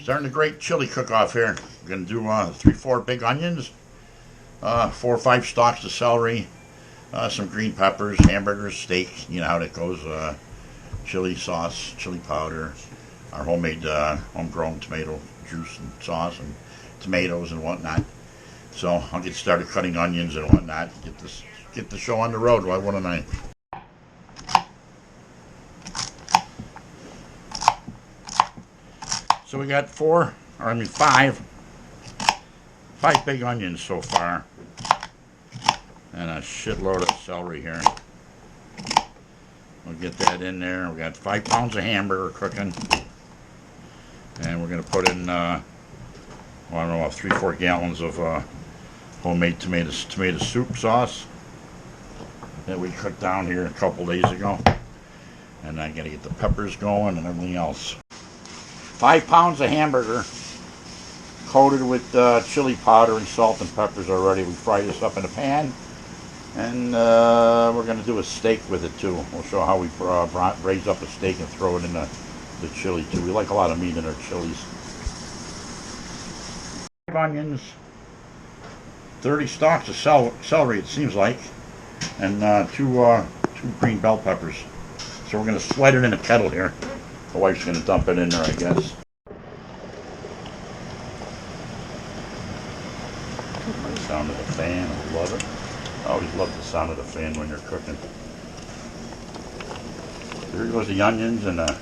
Starting a great chili cook-off here. We're going to do 3-4 big onions, 4 or 5 stalks of celery, some green peppers, hamburgers, steak. You know how that goes. Chili sauce, chili powder, our homemade homegrown tomato juice and sauce, and tomatoes and whatnot. So I'll get started cutting onions and whatnot. Get the show on the road. Why wouldn't I? So we got 5 big onions so far, and a shitload of celery here. We'll get that in there. We got 5 pounds of hamburger cooking, and we're going to put in, I don't know, 3-4 gallons of homemade tomato soup sauce that we cooked down here a couple days ago. And I got to get the peppers going and everything else. 5 pounds of hamburger coated with chili powder and salt and peppers already. We fry this up in a pan, and we're going to do a steak with it too. We'll show how we braise up a steak and throw it in the chili too. We like a lot of meat in our chilies. 5 onions, 30 stalks of celery it seems like, and 2 green bell peppers. So we're going to sweat it in a kettle here. The wife's going to dump it in there, I guess. The sound of the fan, I love it. I always love the sound of the fan when you're cooking. There goes the onions and the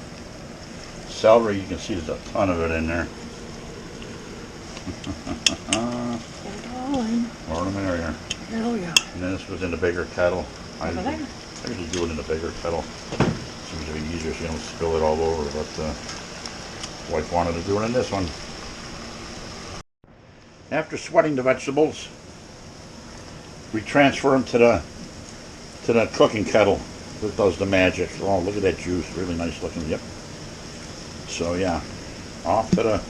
celery. You can see there's a ton of it in there. More than merrier. Hell yeah. And then this goes in the bigger kettle. I usually do it in the bigger kettle. Seems to be easier so you don't spill it all over, but wife wanted to do it in this one. After sweating the vegetables, we transfer them to the cooking kettle that does the magic. Oh, look at that juice, really nice looking. Yep. So yeah, off to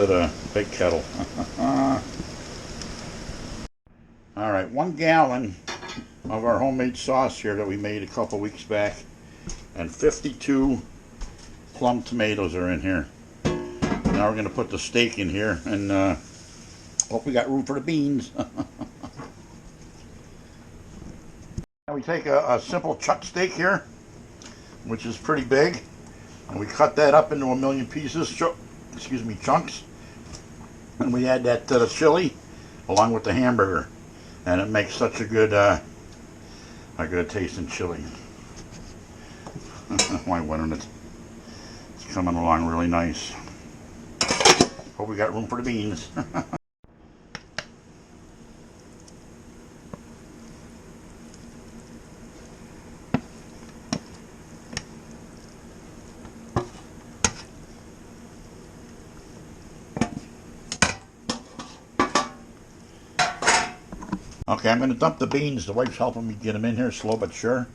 the big kettle. All right, 1 gallon of our homemade sauce here that we made a couple weeks back, and 52 plum tomatoes are in here. Now we're going to put the steak in here, and hope we got room for the beans. Now we take a simple chuck steak here, which is pretty big, and we cut that up into 1,000,000 pieces, chunks, and we add that to the chili along with the hamburger, and it makes such a good tasting chili. Why wouldn't it? It's coming along really nice. Hope we got room for the beans. Okay, I'm going to dump the beans. The wife's helping me get them in here, slow but sure,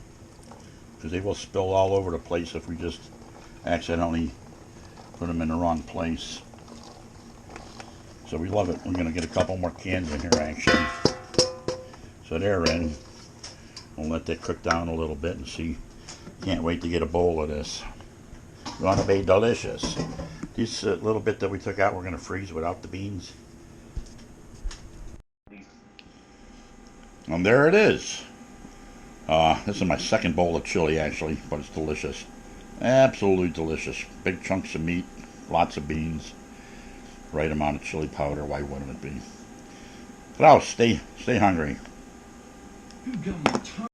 because they will spill all over the place if we just accidentally put them in the wrong place. So we love it. We're going to get a couple more cans in here, actually. So they're in. We'll let that cook down a little bit and see. Can't wait to get a bowl of this. Going to be delicious. This little bit that we took out, we're going to freeze without the beans. And there it is. This is my second bowl of chili, actually, but it's delicious. Absolutely delicious. Big chunks of meat, lots of beans, right amount of chili powder. Why wouldn't it be? Klaus, stay hungry.